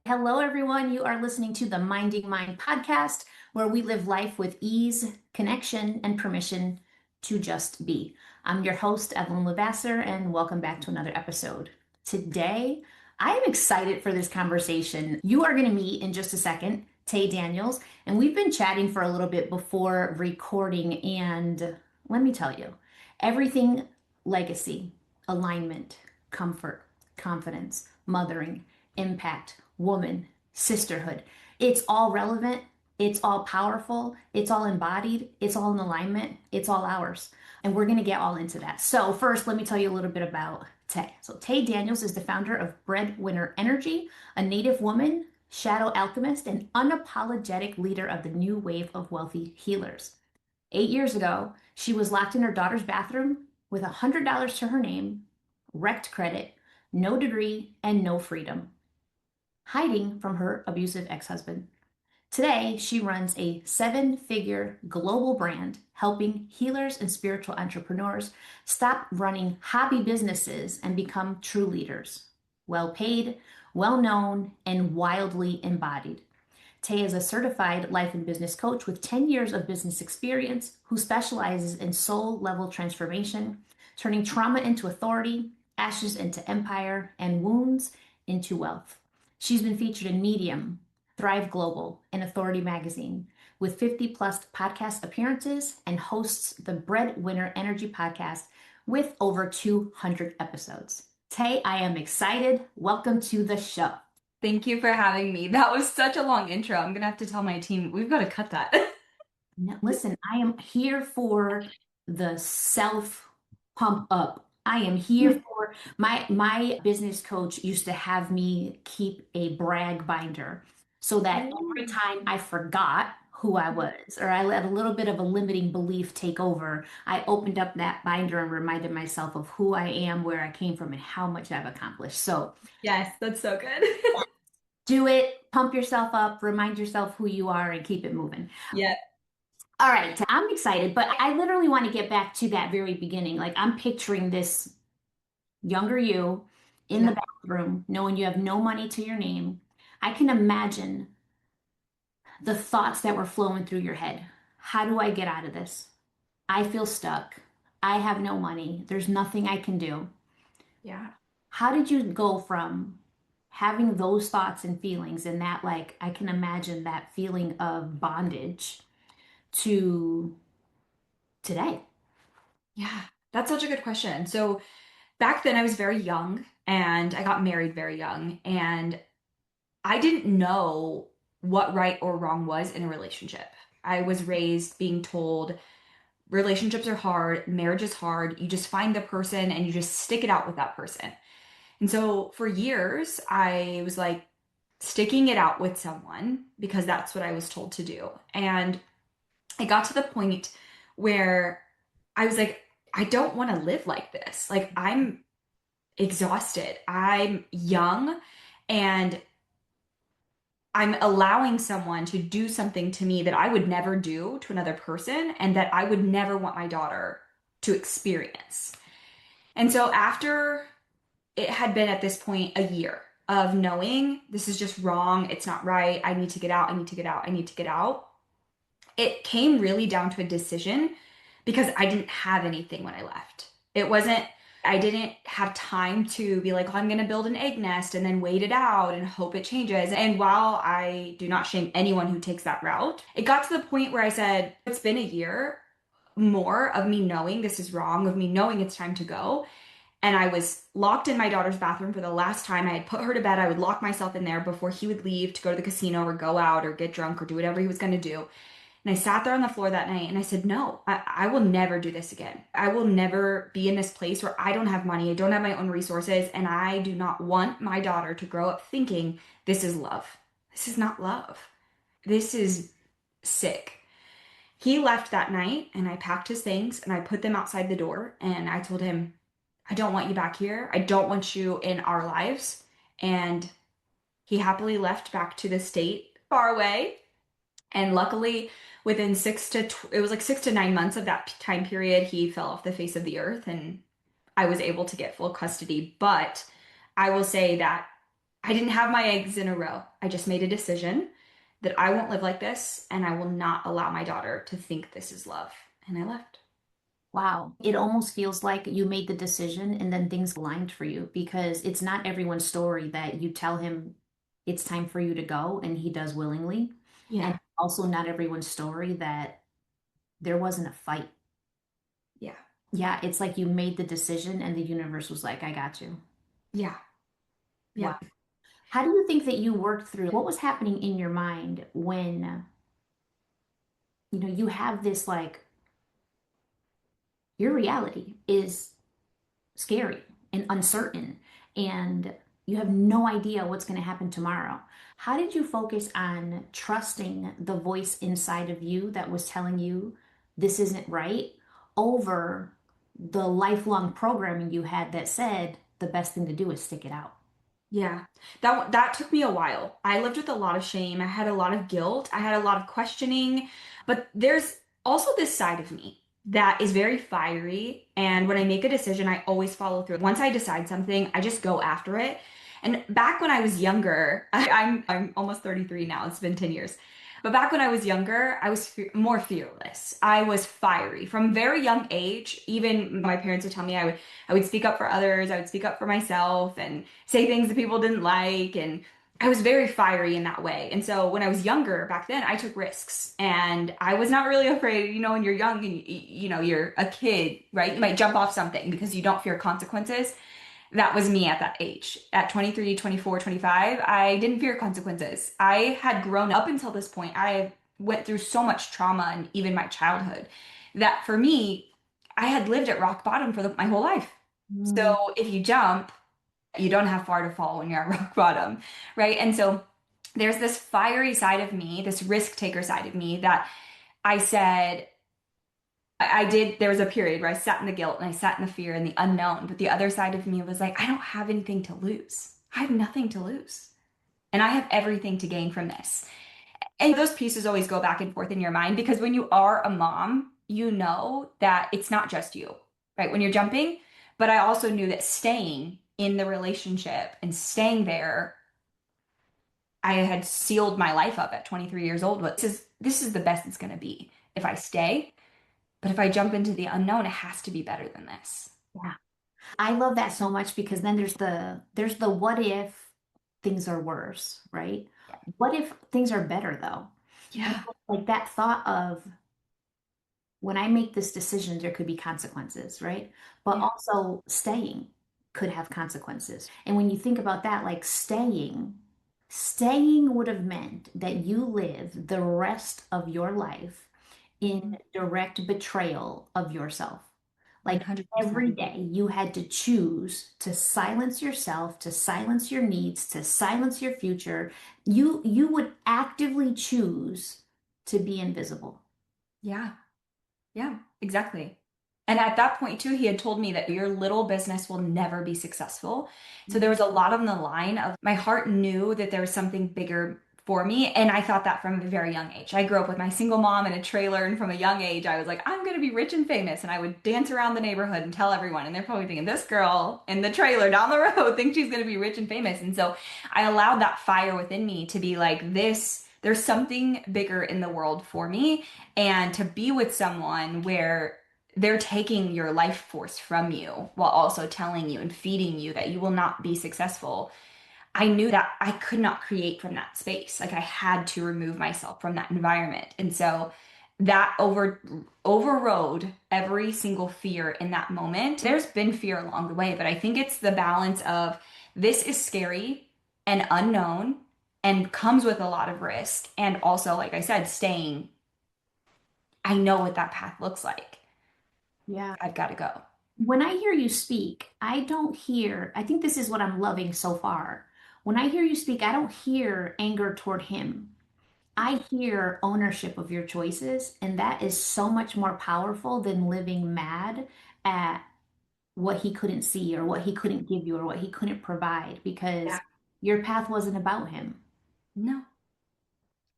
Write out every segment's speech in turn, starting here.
Hello, everyone. You are listening to the Minding Mind podcast, where we live life with ease, connection, and permission to just be. I'm your host, Evelyn LeVasseur, and welcome back to another episode. Today, I am excited for this conversation. You are going to meet in just a second Tay Daniels, and we've been chatting for a little bit before recording. And let me tell you, everything legacy, alignment, comfort, confidence, mothering, impact, woman, sisterhood. It's all relevant. It's all powerful. It's all embodied. It's all in alignment. It's all ours. And we're going to get all into that. So, first, let me tell you a little bit about Tay. So, Tay Daniels is the founder of Breadwinner Energy, a native woman, shadow alchemist, and unapologetic leader of the new wave of wealthy healers. 8 years ago, she was locked in her daughter's bathroom with $100 to her name, wrecked credit, no degree, and no freedom, hiding from her abusive ex-husband. Today, she runs a seven-figure global brand helping healers and spiritual entrepreneurs stop running hobby businesses and become true leaders. Well paid, well known, and wildly embodied. Tay is a certified life and business coach with 10 years of business experience who specializes in soul level transformation, turning trauma into authority, ashes into empire, and wounds into wealth. She's been featured in Medium, Thrive Global, and Authority Magazine, with 50 plus podcast appearances, and hosts the Breadwinner Energy podcast with over 200 episodes. Tay, I am excited. Welcome to the show. Thank you for having me. That was such a long intro. I'm gonna have to tell my team, we've got to cut that. Now, listen, I am here for the self pump up. I am here for my business coach used to have me keep a brag binder so that every time I forgot who I was or I let a little bit of a limiting belief take over, I opened up that binder and reminded myself of who I am, where I came from, and how much I've accomplished. So Yes, that's so good. do it, pump yourself up, remind yourself who you are, and keep it moving. Yeah. All right, I'm excited, but I literally want to get back to that very beginning. Like I'm picturing this younger you in the Yeah. bathroom, knowing you have no money to your name. I can imagine the thoughts that were flowing through your head. How do I get out of this? I feel stuck. I have no money. There's nothing I can do. Yeah. How did you go from having those thoughts and feelings and that, like, I can imagine that feeling of bondage to today? Yeah. That's such a good question. So back then I was very young and I got married very young and I didn't know what right or wrong was in a relationship. I was raised being told relationships are hard, marriage is hard, you just find the person and you just stick it out with that person. And so for years, I was like sticking it out with someone because that's what I was told to do. And I got to the point where I was like, I don't want to live like this. Like, I'm exhausted. I'm young and I'm allowing someone to do something to me that I would never do to another person and that I would never want my daughter to experience. And so after it had been at this point a year of knowing this is just wrong, it's not right, I need to get out, I need to get out, I need to get out. It came really down to a decision because I didn't have anything when I left. It wasn't, I didn't have time to be like, oh, I'm going to build an egg nest and then wait it out and hope it changes. And while I do not shame anyone who takes that route, it got to the point where I said, it's been a year more of me knowing this is wrong, of me knowing it's time to go. And I was locked in my daughter's bathroom for the last time. I had put her to bed. I would lock myself in there before he would leave to go to the casino or go out or get drunk or do whatever he was going to do. And I sat there on the floor that night and I said, no, I will never do this again. I will never be in this place where I don't have money, I don't have my own resources, and I do not want my daughter to grow up thinking this is love. This is not love. This is sick. He left that night and I packed his things and I put them outside the door and I told him, I don't want you back here. I don't want you in our lives. And he happily left back to the state far away. And luckily, within it was like 6 to 9 months of that time period, he fell off the face of the earth and I was able to get full custody. But I will say that I didn't have my eggs in a row. I just made a decision that I won't live like this and I will not allow my daughter to think this is love. And I left. Wow. It almost feels like you made the decision and then things aligned for you because it's not everyone's story that you tell him it's time for you to go and he does willingly. And Yeah. also not everyone's story that there wasn't a fight. Yeah. Yeah, it's like you made the decision and the universe was like, I got you. Yeah. Wow. Yeah. How do you think that you worked through what was happening in your mind when, you have this like your reality is scary and uncertain, and you have no idea what's going to happen tomorrow. How did you focus on trusting the voice inside of you that was telling you this isn't right over the lifelong programming you had that said the best thing to do is stick it out? Yeah. That took me a while. I lived with a lot of shame. I had a lot of guilt. I had a lot of questioning. But there's also this side of me that is very fiery. And when I make a decision, I always follow through. Once I decide something, I just go after it. And back when I was younger, I'm almost 33 now. It's been 10 years. But back when I was younger, I was more fearless. I was fiery from very young age. Even my parents would tell me I would speak up for others. I would speak up for myself and say things that people didn't like. And I was very fiery in that way. And so when I was younger, back then, I took risks and I was not really afraid. When you're young and you're a kid, right? You might jump off something because you don't fear consequences. That was me at that age. At 23, 24, 25, I didn't fear consequences. I had grown up until this point. I went through so much trauma and even my childhood that for me, I had lived at rock bottom for my whole life. Mm, So if you jump, you don't have far to fall when you're at rock bottom, right? And so there's this fiery side of me, this risk taker side of me that I said, I did, there was a period where I sat in the guilt and I sat in the fear and the unknown, but the other side of me was like, I don't have anything to lose. I have nothing to lose. And I have everything to gain from this. And those pieces always go back and forth in your mind because when you are a mom, you know that it's not just you, right? When you're jumping, but I also knew that staying in the relationship and staying there, I had sealed my life up at 23 years old. But this is the best it's going to be if I stay. But if I jump into the unknown, it has to be better than this. yeah. I love that so much because then there's the what if things are worse, right? What if things are better though? And Yeah. like that thought of when I make this decision, there could be consequences, right? But Yeah. also staying could have consequences. And when you think about that, like staying would have meant that you live the rest of your life in Mhm. direct betrayal of yourself. Like every 100%. day you had to choose to silence yourself, to silence your needs, to silence your future. You would actively choose to be invisible. Yeah. Yeah, exactly. And at that point, too, he had told me that your little business will never be successful. So there was a lot on the line of my heart knew that there was something bigger for me. And I thought that from a very young age. I grew up with my single mom in a trailer. And from a young age, I was like, I'm going to be rich and famous. And I would dance around the neighborhood and tell everyone. And they're probably thinking, this girl in the trailer down the road thinks she's going to be rich and famous. And so I allowed that fire within me to be like, there's something bigger in the world for me and to be with someone where they're taking your life force from you while also telling you and feeding you that you will not be successful. I knew that I could not create from that space. Like I had to remove myself from that environment. And so that overrode every single fear in that moment. There's been fear along the way, but I think it's the balance of this is scary and unknown and comes with a lot of risk. And also, like I said, staying I know what that path looks like. Yeah. I've got to go. When I hear you speak, I think this is what I'm loving so far. When I hear you speak, I don't hear anger toward him. I hear ownership of your choices, and that is so much more powerful than living mad at what he couldn't see or what he couldn't give you or what he couldn't provide because Yeah. your path wasn't about him. No.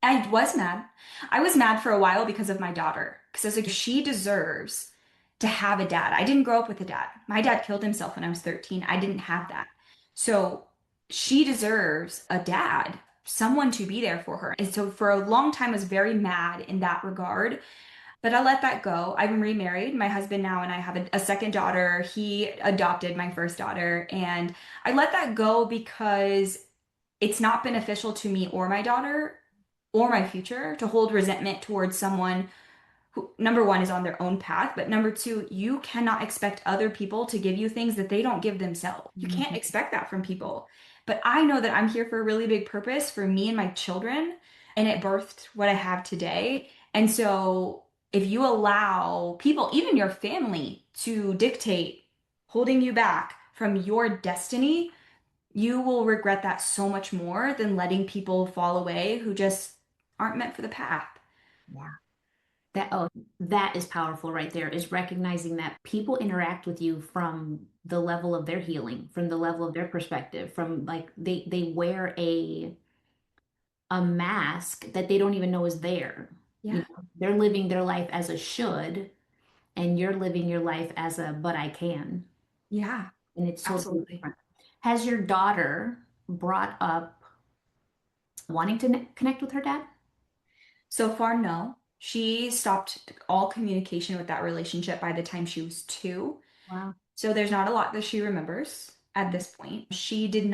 I was mad. I was mad for a while because of my daughter. Because I was like, she deserves to have a dad. I didn't grow up with a dad. My dad killed himself when I was 13. I didn't have that. So she deserves a dad, someone to be there for her. And so for a long time, I was very mad in that regard. But I let that go. I'm remarried. My husband now and I have a second daughter. He adopted my first daughter. And I let that go because it's not beneficial to me or my daughter or my future to hold resentment towards someone who, number one, is on their own path, but number two, you cannot expect other people to give you things that they don't give themselves. You can't Mhm. expect that from people. But I know that I'm here for a really big purpose for me and my children, and it birthed what I have today. And so if you allow people, even your family, to dictate holding you back from your destiny, you will regret that so much more than letting people fall away who just aren't meant for the path. Yeah. Oh, that is powerful right there, is recognizing that people interact with you from the level of their healing, from the level of their perspective, from like they wear a mask that they don't even know is there. You Yeah. know, they're living their life as a should, and you're living your life as a but I can. Yeah. And it's totally Absolutely. different. Has your daughter brought up wanting to connect with her dad? So far, no. She stopped all communication with that relationship by the time she was 2. Wow. So there's not a lot that she remembers at this point. She has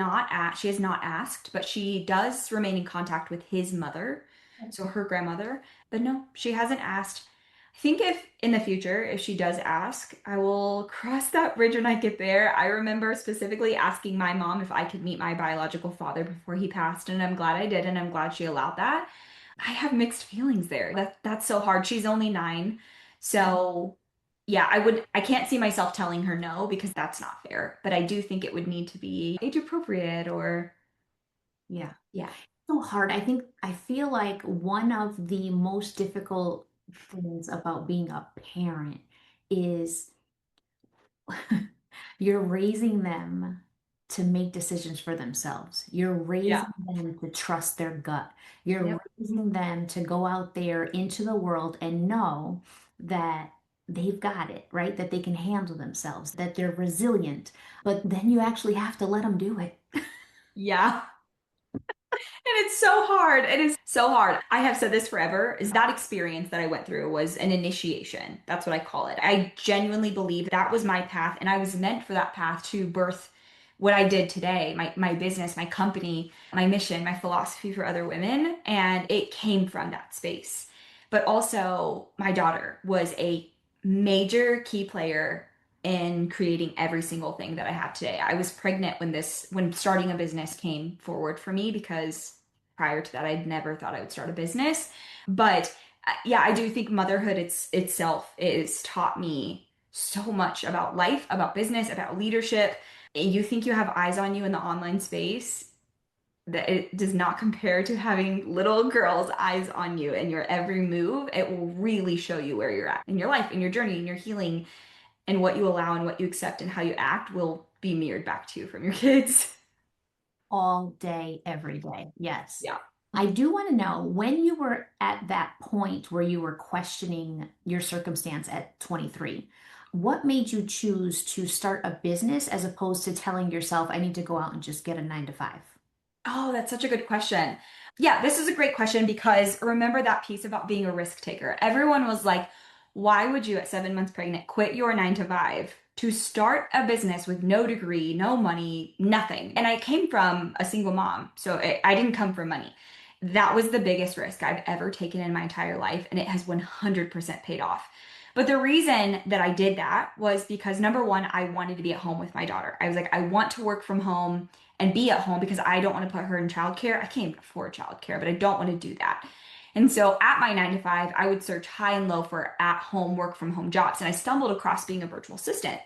not asked, but she does remain in contact with his mother, so her grandmother. But no, she hasn't asked. I think if in the future, if she does ask, I will cross that bridge when I get there. I remember specifically asking my mom if I could meet my biological father before he passed, and I'm glad I did, and I'm glad she allowed that. I have mixed feelings there. That's so hard. She's only 9. So yeah, I can't see myself telling her no because that's not fair. But I do think it would need to be age appropriate or Yeah. yeah. So hard. I feel like one of the most difficult things about being a parent is you're raising them to make decisions for themselves. You're Yeah. raising them to trust their gut. You're Yep. raising them to go out there into the world and know that they've got it, right? That they can handle themselves, that they're resilient. But then you actually have to let them do it. Yeah. And it's so hard. It is so hard. I have said this forever, is that experience that I went through was an initiation. That's what I call it. I genuinely believe that was my path, and I was meant for that path to birth what I did today, my business, my company, my mission, my philosophy for other women, and it came from that space. But also, my daughter was a major key player in creating every single thing that I have today. I was pregnant when starting a business came forward for me because prior to that I'd never thought I would start a business. But yeah, I do think motherhood itself is taught me so much about life, about business, about leadership. You think you have eyes on you in the online space, that it does not compare to having little girls' eyes on you and your every move. It will really show you where you're at in your life, in your journey, in your healing, and what you allow and what you accept and how you act will be mirrored back to you from your kids. All day, every day. Yes. Yeah. I do want to know when you were at that point where you were questioning your circumstance at 23, what made you choose to start a business as opposed to telling yourself, I need to go out and just get a 9 to 5? Oh, that's such a good question. Yeah, this is a great question because remember that piece about being a risk taker. Everyone was like, why would you at 7 months pregnant quit your 9 to 5 to start a business with no degree, no money, nothing? And I came from a single mom, so I didn't come from money. That was the biggest risk I've ever taken in my entire life, and it has 100% paid off. But the reason that I did that was because number one, I wanted to be at home with my daughter. I was like, I want to work from home and be at home because I don't want to put her in childcare. I can't even afford childcare, but I don't want to do that. And so at my 9 to 5, I would search high and low for at home, work from home jobs. And I stumbled across being a virtual assistant.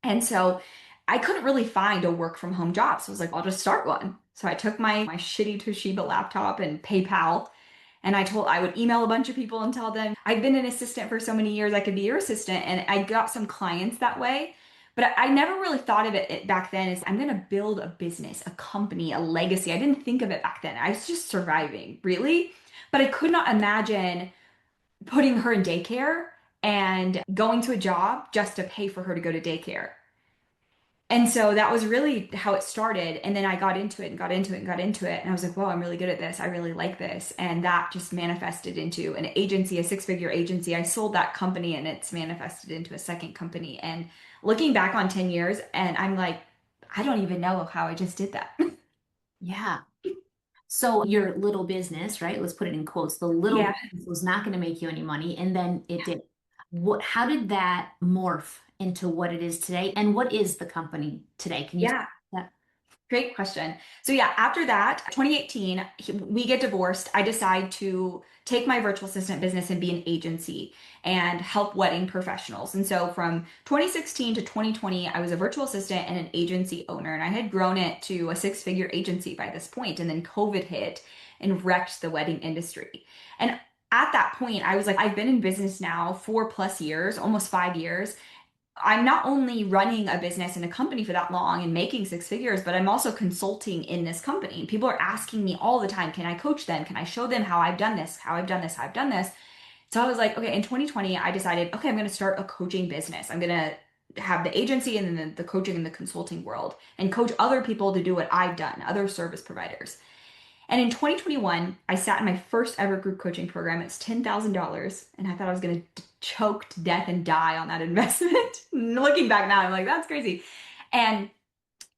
And so I couldn't really find a work from home job. So I was like, I'll just start one. So I took my shitty Toshiba laptop and PayPal, and I would email a bunch of people and tell them, I've been an assistant for so many years, I could be your assistant. And I got some clients that way. But I never really thought of it back then as I'm going to build a business, a company, a legacy. I didn't think of it back then. I was just surviving, really. But I could not imagine putting her in daycare and going to a job just to pay for her to go to daycare. And so that was really how it started. And then I got into it and got into it and got into it. And I was like, whoa, I'm really good at this. I really like this. And that just manifested into an agency, a six-figure agency. I sold that company and it's manifested into a second company. And looking back on 10 years, and I'm like, I don't even know how I just did that. Yeah. So your little business, right? Let's put it in quotes. The little Yeah. business was not going to make you any money, and then it did. How did that morph into what it is today? And what is the company today? Can you talk Yeah. about that? Great question. So yeah, after that, 2018, we get divorced. I decide to take my virtual assistant business and be an agency and help wedding professionals. And so from 2016 to 2020, I was a virtual assistant and an agency owner, and I had grown it to a six-figure agency by this point. And then COVID hit and wrecked the wedding industry. And at that point, I was like, I've been in business now 4+ years, almost 5 years. I'm not only running a business and a company for that long and making six figures, but I'm also consulting in this company. And people are asking me all the time, can I coach them? Can I show them how I've done this, how I've done this, how I've done this? So I was like, okay, in 2020, I decided, okay, I'm going to start a coaching business. I'm going to have the agency and then the coaching and the consulting world and coach other people to do what I've done, other service providers. And in 2021, I sat in my first ever group coaching program. It's $10,000. And I thought I was going to choke to death and die on that investment. Looking back now, I'm like, that's crazy. And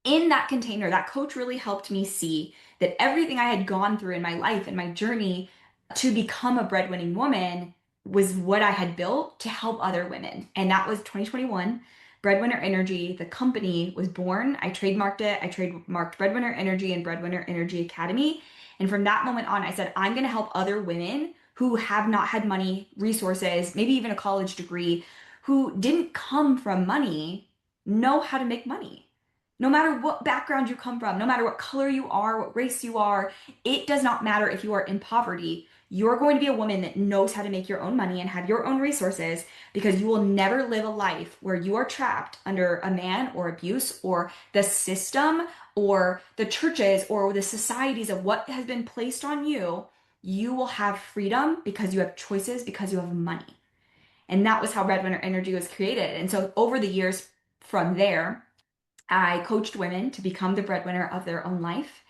in that container, that coach really helped me see that everything I had gone through in my life and my journey to become a breadwinning woman was what I had built to help other women. And that was 2021. Breadwinner Energy, the company was born. I trademarked it. I trademarked Breadwinner Energy and Breadwinner Energy Academy. And from that moment on, I said, I'm going to help other women who have not had money, resources, maybe even a college degree, who didn't come from money, know how to make money. No matter what background you come from, no matter what color you are, what race you are, it does not matter if you are in poverty. You're going to be a woman that knows how to make your own money and have your own resources because you will never live a life where you are trapped under a man or abuse or the system or the churches or the societies of what has been placed on you. You will have freedom because you have choices, because you have money. And that was how Breadwinner Energy was created. And so over the years from there, I coached women to become the breadwinner of their own life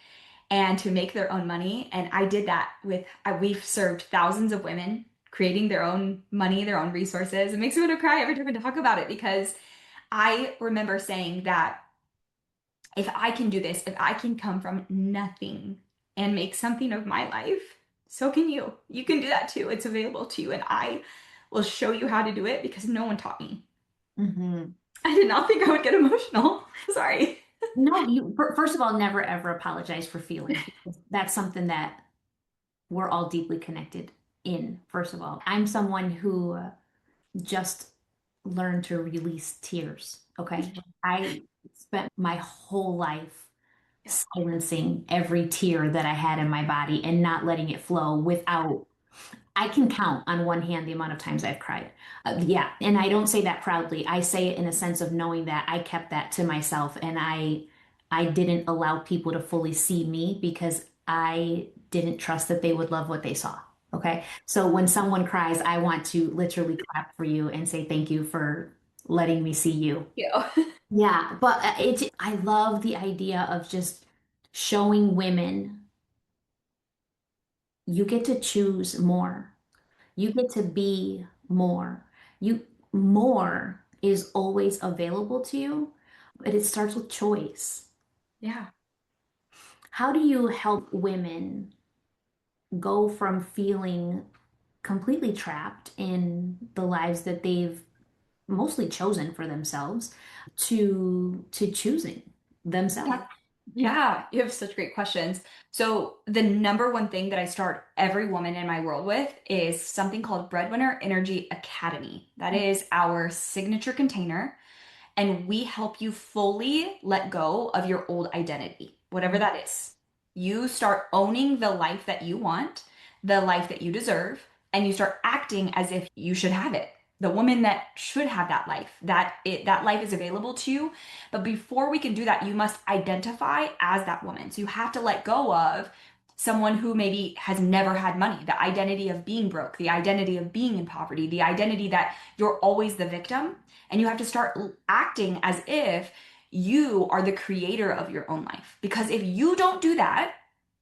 and to make their own money. And I did that we've served thousands of women creating their own money, their own resources. It makes me want to cry every time I talk about it because I remember saying that if I can do this, if I can come from nothing and make something of my life, so can you. You can do that too. It's available to you. And I will show you how to do it because no one taught me. Hmm. I did not think I would get emotional. Sorry. No, first of all, never ever apologize for feeling. That's something that we're all deeply connected in, first of all. I'm someone who just learned to release tears. Okay. I spent my whole life silencing every tear that I had in my body and not letting it flow without. I can count on one hand the amount of times I've cried. Yeah. And I don't say that proudly. I say it in a sense of knowing that I kept that to myself and I didn't allow people to fully see me because I didn't trust that they would love what they saw. Okay. So when someone cries, I want to literally clap for you and say thank you for letting me see you. You. Yeah, but I love the idea of just showing women you get to choose more. You get to be more. You more is always available to you, but it starts with choice. Yeah. How do you help women go from feeling completely trapped in the lives that they've mostly chosen for themselves to choosing themselves? Yeah. Yeah, you have such great questions. So, the number one thing that I start every woman in my world with is something called Breadwinner Energy Academy. That is our signature container, and we help you fully let go of your old identity, whatever that is. You start owning the life that you want, the life that you deserve, and you start acting as if you should have it. The woman that should have that life, that life is available to you. But before we can do that, you must identify as that woman. So you have to let go of someone who maybe has never had money, the identity of being broke, the identity of being in poverty, the identity that you're always the victim. And you have to start acting as if you are the creator of your own life. Because if you don't do that,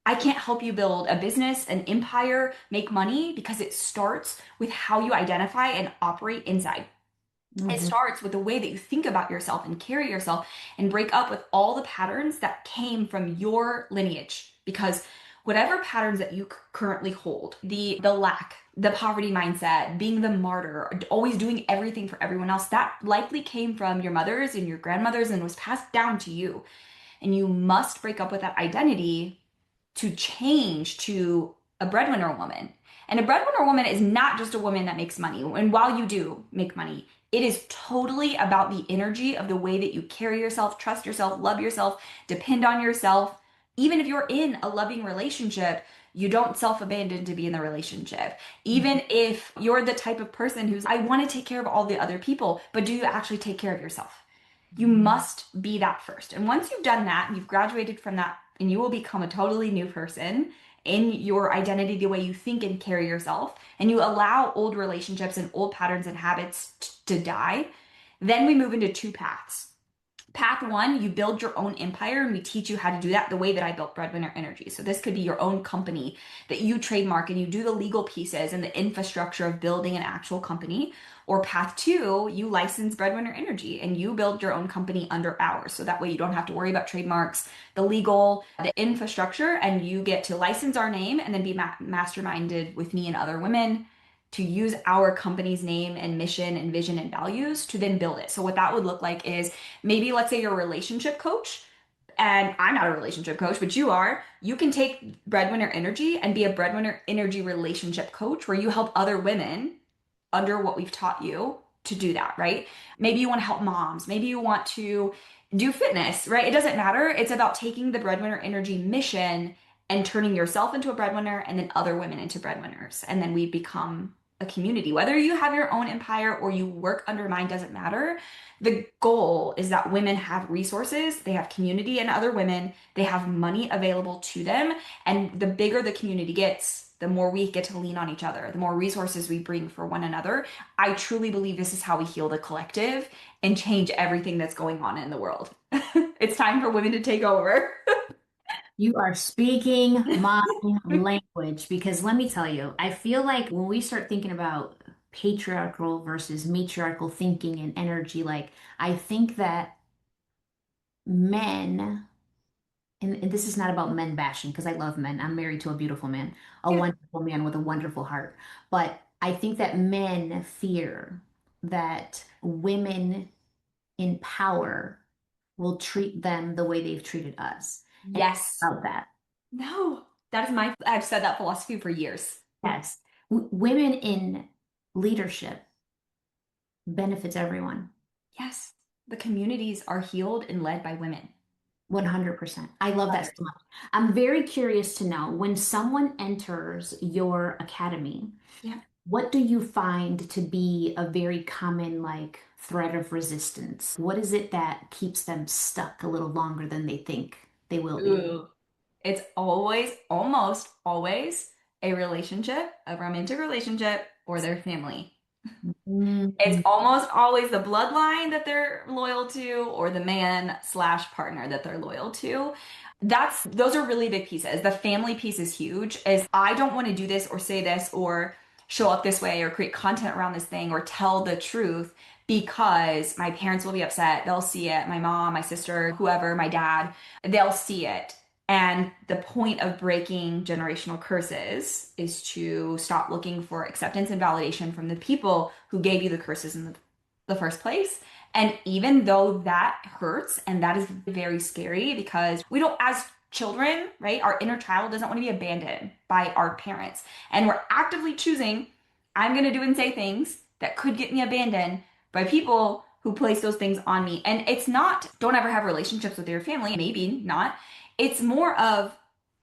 I can't help you build a business, an empire, make money because it starts with how you identify and operate inside. It Mhm. starts with the way that you think about yourself and carry yourself and break up with all the patterns that came from your lineage. Because whatever patterns that you currently hold, the lack, the poverty mindset, being the martyr, always doing everything for everyone else, that likely came from your mothers and your grandmothers and was passed down to you. And you must break up with that identity to change to a breadwinner woman. And a breadwinner woman is not just a woman that makes money. And while you do make money, it is totally about the energy of the way that you carry yourself, trust yourself, love yourself, depend on yourself. Even if you're in a loving relationship, you don't self-abandon to be in the relationship. Even if you're the type of person who's, I want to take care of all the other people, but do you actually take care of yourself? You must be that first. And once you've done that, you've graduated from that, and you will become a totally new person in your identity, the way you think and carry yourself, and you allow old relationships and old patterns and habits to die. Then we move into two paths. Path one, you build your own empire, and we teach you how to do that the way that I built Breadwinner Energy. So this could be your own company that you trademark and you do the legal pieces and the infrastructure of building an actual company. Or path two, you license Breadwinner Energy and you build your own company under ours. So that way you don't have to worry about trademarks, the legal, the infrastructure, and you get to license our name and then be masterminded with me and other women to use our company's name and mission and vision and values to then build it. So what that would look like is maybe let's say you're a relationship coach and I'm not a relationship coach, but you are. You can take Breadwinner Energy and be a Breadwinner Energy relationship coach where you help other women under what we've taught you to do that, right? Maybe you want to help moms. Maybe you want to do fitness, right? It doesn't matter. It's about taking the Breadwinner Energy mission and turning yourself into a breadwinner and then other women into breadwinners. And then we become a community. Whether you have your own empire or you work under mine doesn't matter. The goal is that women have resources, they have community and other women, they have money available to them. And the bigger the community gets, the more we get to lean on each other, the more resources we bring for one another. I truly believe this is how we heal the collective and change everything that's going on in the world. It's time for women to take over. You are speaking my language because let me tell you, I feel like when we start thinking about patriarchal versus matriarchal thinking and energy, like I think that men, and this is not about men bashing because I love men. I'm married to a beautiful man, a Yeah. wonderful man with a wonderful heart. But I think that men fear that women in power will treat them the way they've treated us. And it's Yes. about that. No. That is I've said that philosophy for years. Yes. Women in leadership benefits everyone. Yes. The communities are healed and led by women. 100%. I love that so 100. much. I'm very curious to know when someone enters your academy, Yeah. what do you find to be a very common like thread of resistance? What is it that keeps them stuck a little longer than they think they will be? Ooh. It's always, almost always a relationship, a romantic relationship, or their family. It's Mm. almost always the bloodline that they're loyal to or the man slash partner that they're loyal to. Those are really big pieces. The family piece is huge, is I don't want to do this or say this or show up this way or create content around this thing or tell the truth because my parents will be upset. They'll see it. My mom, my sister, whoever, my dad, they'll see it. And the point of breaking generational curses is to stop looking for acceptance and validation from the people who gave you the curses in the first place. And even though that hurts and that is very scary because we don't, as children, right, our inner child doesn't want to be abandoned by our parents. And we're actively choosing, I'm going to do and say things that could get me abandoned by people who place those things on me. And it's not, don't ever have relationships with your family, maybe not. It's more of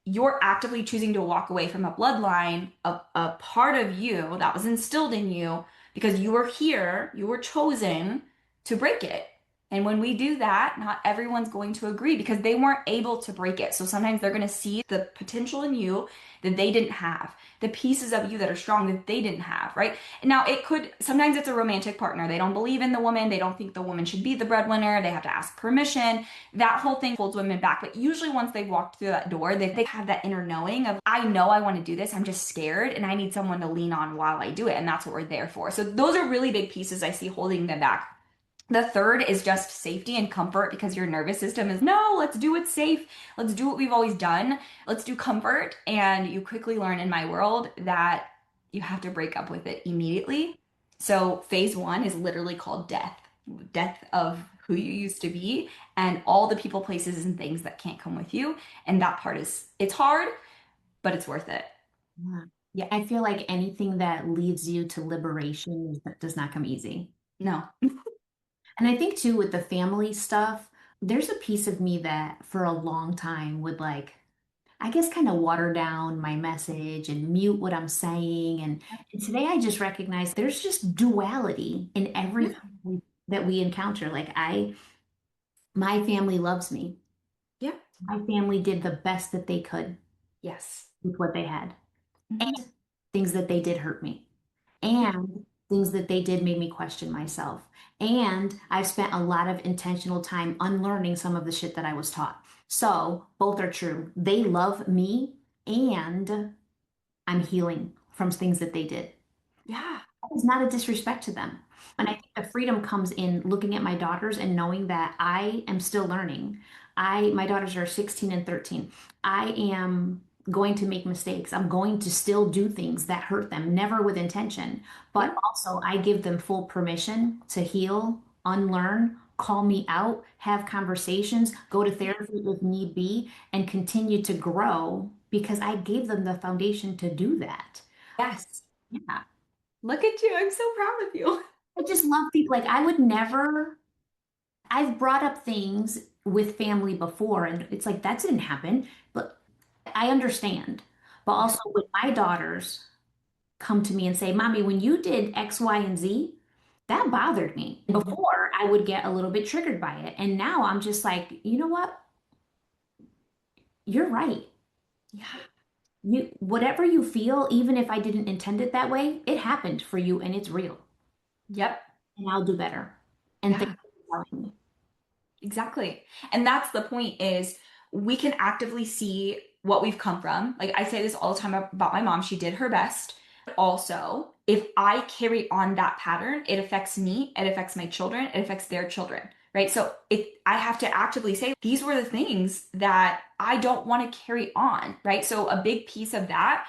you're actively choosing to walk away from a bloodline, a part of you that was instilled in you because you were here, you were chosen to break it. And when we do that, not everyone's going to agree because they weren't able to break it. So sometimes they're going to see the potential in you that they didn't have, the pieces of you that are strong that they didn't have, right? Now, it could, sometimes it's a romantic partner. They don't believe in the woman. They don't think the woman should be the breadwinner. They have to ask permission. That whole thing holds women back. But usually, once they've walked through that door, they have that inner knowing of, I know I want to do this. I'm just scared and I need someone to lean on while I do it. And that's what we're there for. So, those are really big pieces I see holding them back. The third is just safety and comfort because your nervous system is, no, let's do what's safe. Let's do what we've always done. Let's do comfort. And you quickly learn in my world that you have to break up with it immediately. So phase one is literally called death, death of who you used to be and all the people, places, and things that can't come with you. And that part is, it's hard, but it's worth it. Yeah. Yeah, I feel like anything that leads you to liberation does not come easy. No. And I think too with the family stuff, there's a piece of me that for a long time would like, I guess kind of water down my message and mute what I'm saying. And today I just recognize there's just duality in Yeah. everything that we encounter. My family loves me. Yeah. My family did the best that they could Yes. with what they had. Mhm. And things that they did hurt me. Yeah. And things that they did made me question myself. And I've spent a lot of intentional time unlearning some of the shit that I was taught. So both are true. They love me and I'm healing from things that they did. Yeah. That is not a disrespect to them. And I think the freedom comes in looking at my daughters and knowing that I am still learning. My daughters are 16 and 13. I am going to make mistakes. I'm going to still do things that hurt them, never with intention. But Yeah. also, I give them full permission to heal, unlearn, call me out, have conversations, go to therapy if need be, and continue to grow because I gave them the foundation to do that. Yes. Yeah. Look at you. I'm so proud of you. I just love people. Like, I would never, I've brought up things with family before, and it's like, that didn't happen. But I understand. But Yeah. also, when my daughters come to me and say, Mommy, when you did X, Y, and Z, that bothered me. Mhm. Before, I would get a little bit triggered by it. And now I'm just like, you know what? You're right. Yeah. Whatever you feel, even if I didn't intend it that way, it happened for you and it's real. Yep. And I'll do better. And thank Yeah. you for telling me. Exactly. And that's the point is we can actively see what we've come from. Like I say this all the time about my mom. She did her best. Also, if I carry on that pattern, it affects me, it affects my children, it affects their children, right? So I have to actively say, these were the things that I don't want to carry on, right? So a big piece of that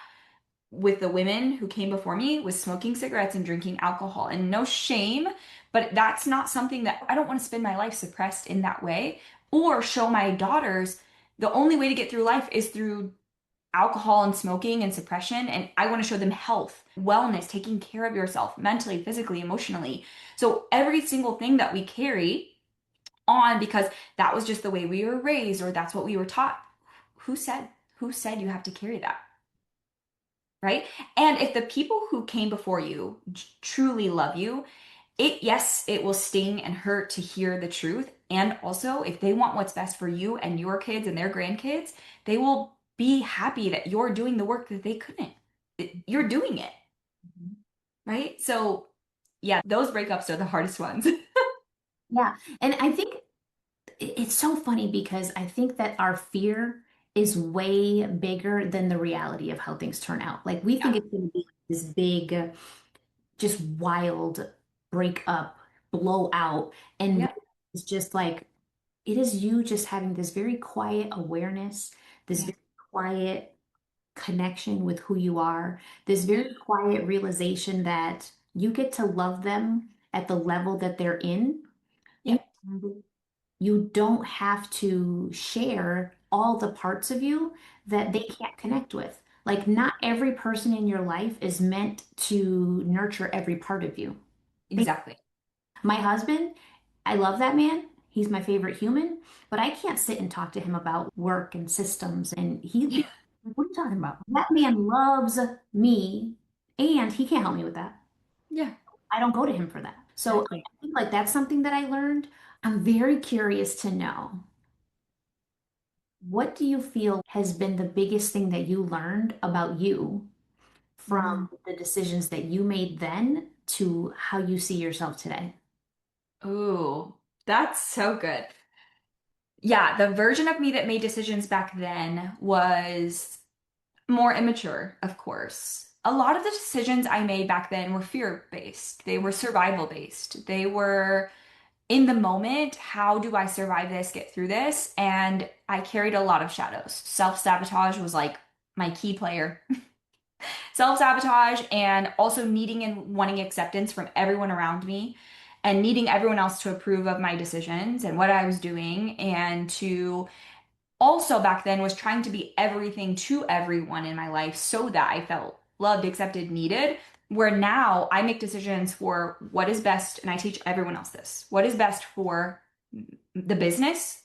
with the women who came before me was smoking cigarettes and drinking alcohol. And no shame, but that's not something that I don't want to spend my life suppressed in that way or show my daughters the only way to get through life is through alcohol and smoking and suppression. And I want to show them health, wellness, taking care of yourself mentally, physically, emotionally. So every single thing that we carry on because that was just the way we were raised or that's what we were taught. Who said? Who said you have to carry that? Right? And if the people who came before you truly love you, yes, it will sting and hurt to hear the truth. And also, if they want what's best for you and your kids and their grandkids, they will be happy that you're doing the work that they couldn't. You're doing it, right? So, yeah, those breakups are the hardest ones. Yeah. And I think it's so funny because I think that our fear is way bigger than the reality of how things turn out. Like we think Yeah. it's going to be this big, just wild breakup, blowout. And Yeah. it's just like, it is you just having this very quiet awareness, this Yeah. very quiet connection with who you are, this Yeah. very quiet realization that you get to love them at the level that they're in. Yeah. You don't have to share all the parts of you that they can't connect with. Like, not every person in your life is meant to nurture every part of you. Exactly. My husband, I love that man. He's my favorite human, but I can't sit and talk to him about work and systems. And Yeah. what are you talking about? That man loves me and he can't help me with that. Yeah. I don't go to him for that. So I Exactly. think like that's something that I learned. I'm very curious to know, what do you feel has been the biggest thing that you learned about you Mm. from the decisions that you made then to how you see yourself today? Ooh, that's so good. Yeah, the version of me that made decisions back then was more immature, of course. A lot of the decisions I made back then were fear-based. They were survival-based. They were in the moment, how do I survive this, get through this? And I carried a lot of shadows. Self-sabotage was like my key player. Self-sabotage and also needing and wanting acceptance from everyone around me and needing everyone else to approve of my decisions and what I was doing and to also back then was trying to be everything to everyone in my life so that I felt loved, accepted, needed. Where now I make decisions for what is best, and I teach everyone else this. What is best for the business?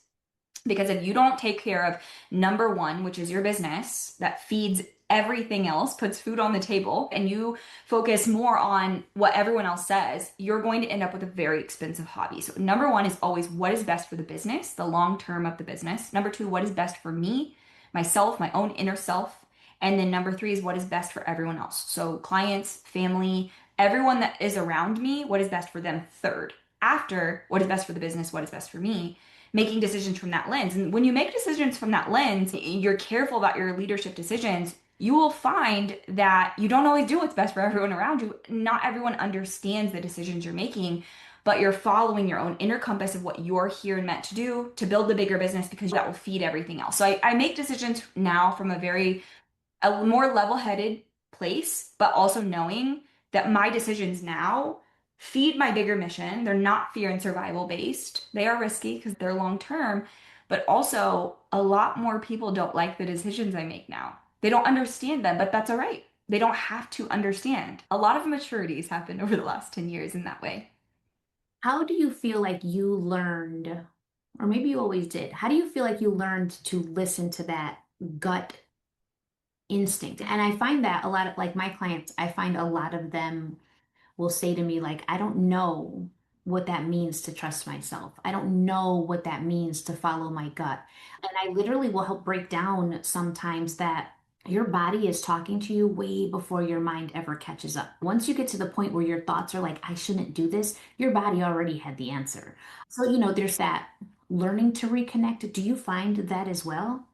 Because if you don't take care of number one, which is your business, that feeds everything else, puts food on the table, and you focus more on what everyone else says, you're going to end up with a very expensive hobby. So, number one is always what is best for the business, the long term of the business. Number two, what is best for me, myself, my own inner self. And then number three is what is best for everyone else. So, clients, family, everyone that is around me, what is best for them third. After what is best for the business, what is best for me, making decisions from that lens. And when you make decisions from that lens, you're careful about your leadership decisions, you will find that you don't always do what's best for everyone around you. Not everyone understands the decisions you're making, but you're following your own inner compass of what you're here and meant to do to build the bigger business because that will feed everything else. So I make decisions now from a more level-headed place, but also knowing that my decisions now feed my bigger mission. They're not fear and survival based. They are risky because they're long term, but also a lot more people don't like the decisions I make now. They don't understand them, but that's all right. They don't have to understand. A lot of maturities happened over the last 10 years in that way. How do you feel like you learned, or maybe you always did, how do you feel like you learned to listen to that gut instinct? And I find that a lot of like my clients, I find a lot of them will say to me, like, I don't know what that means to trust myself. I don't know what that means to follow my gut. And I literally will help break down sometimes that your body is talking to you way before your mind ever catches up. Once you get to the point where your thoughts are like, I shouldn't do this, your body already had the answer. So, there's that learning to reconnect. Do you find that as well?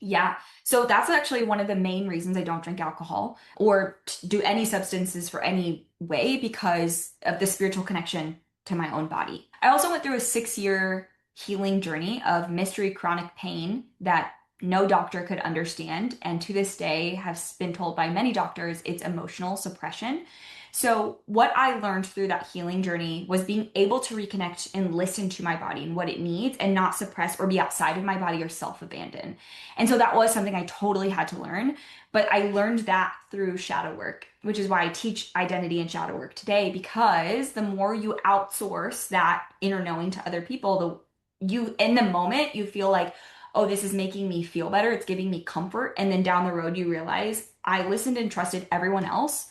Yeah. So that's actually one of the main reasons I don't drink alcohol or do any substances for any way because of the spiritual connection to my own body. I also went through a 6 year healing journey of mystery chronic pain that no doctor could understand. And to this day, has been told by many doctors it's emotional suppression. So, what I learned through that healing journey was being able to reconnect and listen to my body and what it needs and not suppress or be outside of my body or self abandon. And so that was something I totally had to learn. But I learned that through shadow work, which is why I teach identity and shadow work today, because the more you outsource that inner knowing to other people, the you in the moment you feel like, oh, this is making me feel better, it's giving me comfort. And then down the road you realize I listened and trusted everyone else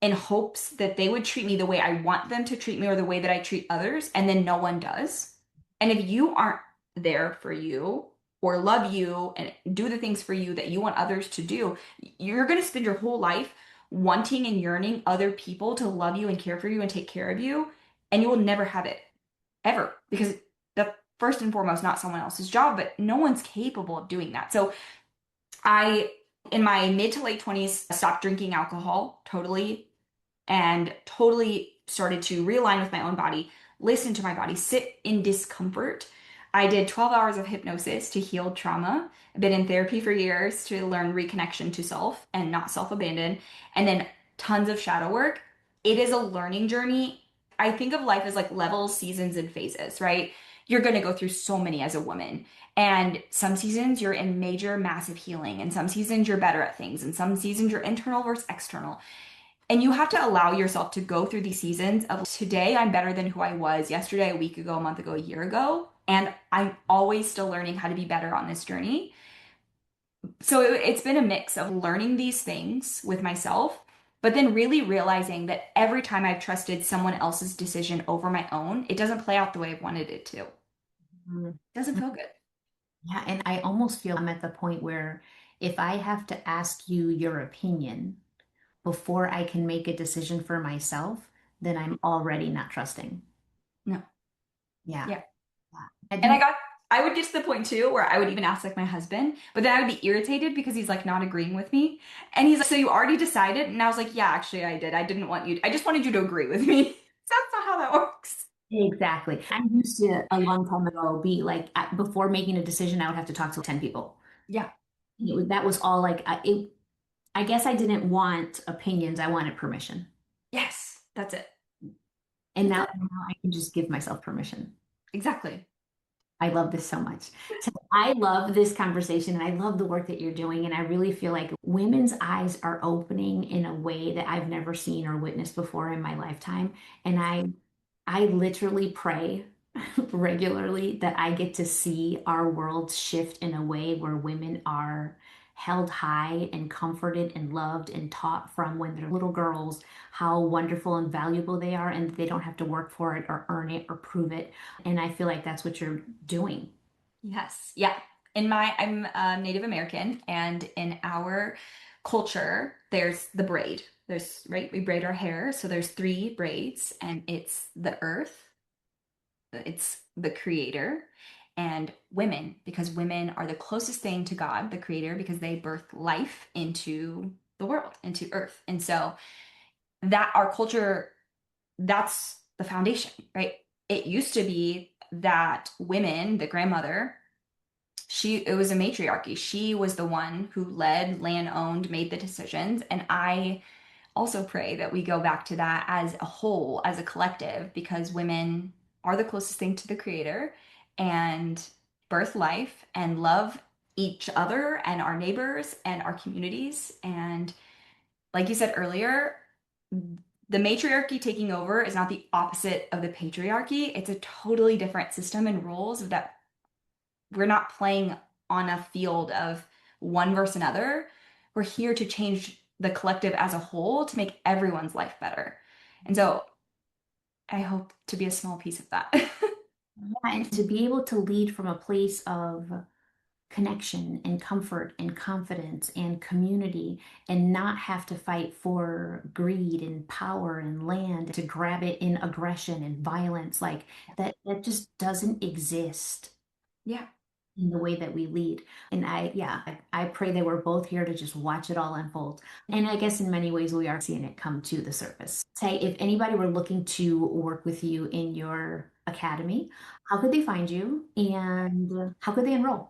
in hopes that they would treat me the way I want them to treat me or the way that I treat others, and then no one does. And if you aren't there for you or love you and do the things for you that you want others to do, you're going to spend your whole life wanting and yearning other people to love you and care for you and take care of you, and you will never have it ever because that's first and foremost not someone else's job, but no one's capable of doing that. So I, in my mid to late 20s, stopped drinking alcohol totally and totally started to realign with my own body, listen to my body, sit in discomfort. I did 12 hours of hypnosis to heal trauma. I've been in therapy for years to learn reconnection to self and not self abandon, and then tons of shadow work. It is a learning journey. I think of life as like levels, seasons, and phases, right? You're going to go through so many as a woman. And some seasons you're in major, massive healing, and some seasons you're better at things, and some seasons you're internal versus external. And you have to allow yourself to go through these seasons of today, I'm better than who I was yesterday, a week ago, a month ago, a year ago. And I'm always still learning how to be better on this journey. So it's been a mix of learning these things with myself, but then really realizing that every time I've trusted someone else's decision over my own, it doesn't play out the way I wanted it to. Mm. Doesn't feel good. Yeah, and I almost feel I'm at the point where if I have to ask you your opinion before I can make a decision for myself, then I'm already not trusting. No. Yeah. Yeah. Yeah. I And do. I would get to the point too where I would even ask like my husband, but then I would be irritated because he's like not agreeing with me. And he's like, so you already decided? And I was like, yeah, actually I did. I didn't want you, I just wanted you to agree with me. That's not how that works. Exactly. I used to a long time ago be like, before making a decision, I would have to talk to 10 people. Yeah. That was all like, I guess I didn't want opinions. I wanted permission. Yes, that's it. And That's now, it. now I can just give myself permission. Exactly. I love this so much. So I love this conversation and I love the work that you're doing. And I really feel like women's eyes are opening in a way that I've never seen or witnessed before in my lifetime. And I literally pray regularly that I get to see our world shift in a way where women are held high and comforted and loved and taught from when they're little girls how wonderful and valuable they are and they don't have to work for it or earn it or prove it. And I feel like that's what you're doing. Yes. Yeah. I'm Native American, and in our culture, there's the braid. There's, right, we braid our hair. So there's three braids, and it's the earth, it's the creator, and women, because women are the closest thing to God, the creator, because they birth life into the world, into earth. And so that our culture, that's the foundation, right? It used to be that women, the grandmother, it was a matriarchy. She was the one who led, land owned, made the decisions. And I also pray that we go back to that as a whole, as a collective, because women are the closest thing to the creator and birth life and love each other and our neighbors and our communities. And like you said earlier, the matriarchy taking over is not the opposite of the patriarchy. It's a totally different system and rules that we're not playing on a field of one versus another. We're here to change the collective as a whole to make everyone's life better. And so I hope to be a small piece of that. Yeah, and to be able to lead from a place of connection and comfort and confidence and community and not have to fight for greed and power and land to grab it in aggression and violence like that just doesn't exist Yeah. in the way that we lead. And I pray that we're both here to just watch it all unfold. And I guess in many ways we are seeing it come to the surface. Say, if anybody were looking to work with you in your academy, how could they find you and how could they enroll?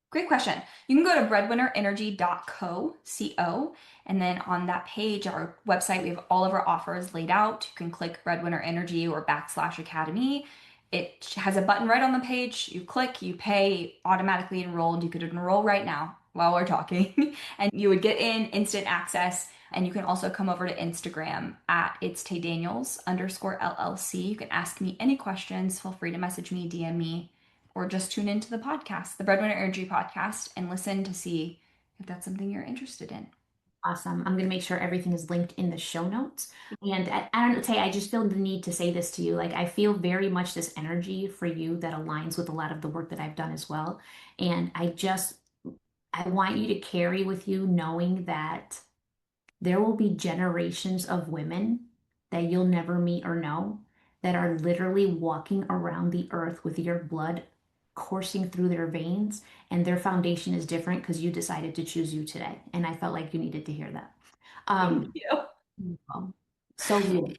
Great question. You can go to breadwinnerenergy.co, and then on that page, our website, we have all of our offers laid out. You can click Breadwinner Energy or /academy. It has a button right on the page. You click, you pay, automatically enrolled. You could enroll right now while we're talking, and you would get in instant access. And you can also come over to Instagram at it's Tay Daniels _LLC. You can ask me any questions. Feel free to message me, DM me, or just tune into the podcast, the Breadwinner Energy podcast, and listen to see if that's something you're interested in. Awesome. I'm going to make sure everything is linked in the show notes. And I don't know, Tay, I just feel the need to say this to you. Like, I feel very much this energy for you that aligns with a lot of the work that I've done as well. And I want you to carry with you knowing that there will be generations of women that you'll never meet or know that are literally walking around the earth with your blood coursing through their veins, and their foundation is different because you decided to choose you today. And I felt like you needed to hear that. Thank Um, you. so beautiful.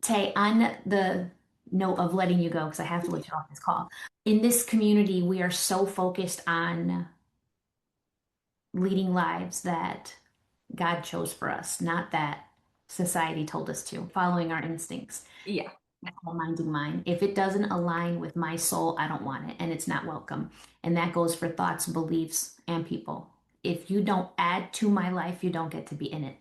Tay, on the note of letting you go, because I have to let you off this call. In this community, we are so focused on leading lives that God chose for us, not that society told us to, following our instincts, Yeah. minding mine. If it doesn't align with my soul, I don't want it, and it's not welcome. And that goes for thoughts, beliefs, and people. If you don't add to my life, you don't get to be in it.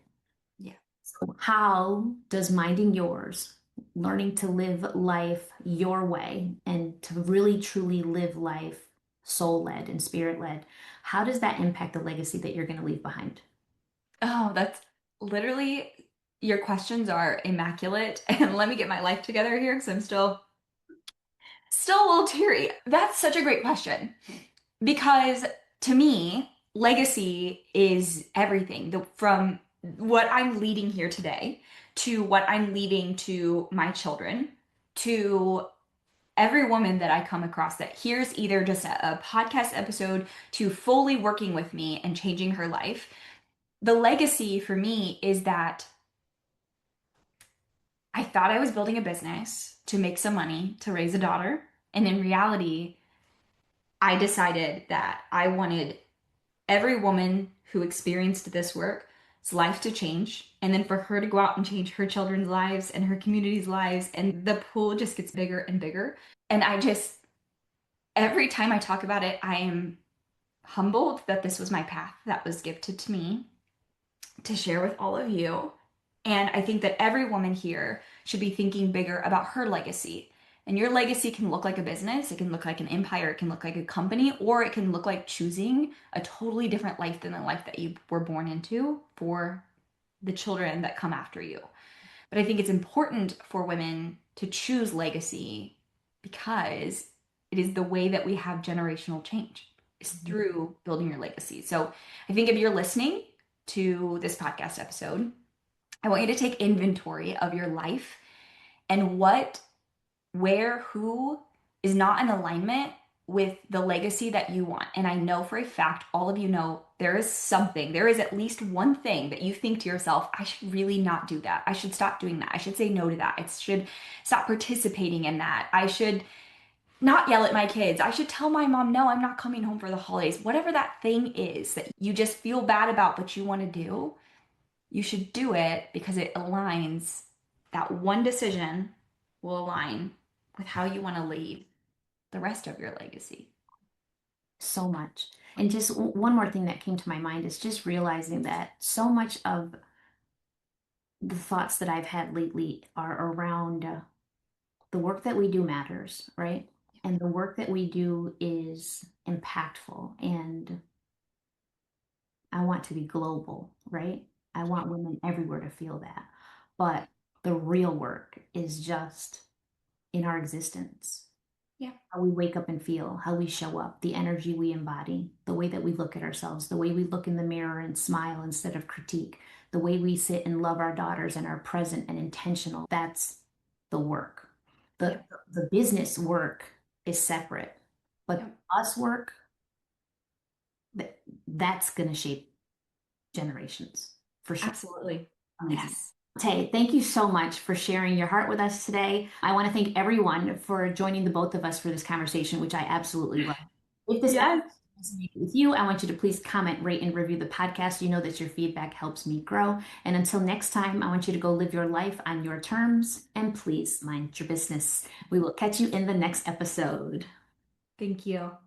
Yeah. So how does minding yours, learning to live life your way, and to really truly live life soul led and spirit led, how does that impact the legacy that you're going to leave behind? Oh, that's literally, your questions are immaculate. And let me get my life together here because I'm still Still a little teary. That's such a great question because to me, legacy is everything. From what I'm leading here today to what I'm leaving to my children to every woman that I come across that hears either just a podcast episode to fully working with me and changing her life. The legacy for me is that I thought I was building a business to make some money to raise a daughter. And in reality, I decided that I wanted every woman who experienced this work's life to change, and then for her to go out and change her children's lives and her community's lives, and the pool just gets bigger and bigger. And every time I talk about it, I am humbled that this was my path that was gifted to me to share with all of you. And I think that every woman here should be thinking bigger about her legacy. And your legacy can look like a business, it can look like an empire, it can look like a company, or it can look like choosing a totally different life than the life that you were born into for the children that come after you. But I think it's important for women to choose legacy because it is the way that we have generational change is through building your legacy. So I think if you're listening to this podcast episode, I want you to take inventory of your life and where, who is not in alignment with the legacy that you want. And I know for a fact, all of you know there is at least one thing that you think to yourself, I should really not do that. I should stop doing that. I should say no to that. I should stop participating in that. I should not yell at my kids. I should tell my mom, no, I'm not coming home for the holidays. Whatever that thing is that you just feel bad about, but you want to do, you should do it because it aligns. That one decision will align with how you want to leave the rest of your legacy. So much. And just one more thing that came to my mind is just realizing that so much of the thoughts that I've had lately are around the work that we do matters, right? And the work that we do is impactful. And I want to be global, right? I want women everywhere to feel that. But the real work is just in our existence. Yeah. How we wake up and feel, how we show up, the energy we embody, the way that we look at ourselves, the way we look in the mirror and smile instead of critique, the way we sit and love our daughters and are present and intentional. That's the work. The Yep. the business work is separate, but Yep. us work, that's going to shape generations for sure. Absolutely. Amazing. Yes. Tay, thank you so much for sharing your heart with us today. I want to thank everyone for joining the both of us for this conversation, which I absolutely love. If this episode Yes. resonated with you, I want you to please comment, rate, and review the podcast. You know that your feedback helps me grow. And until next time, I want you to go live your life on your terms and please mind your business. We will catch you in the next episode. Thank you.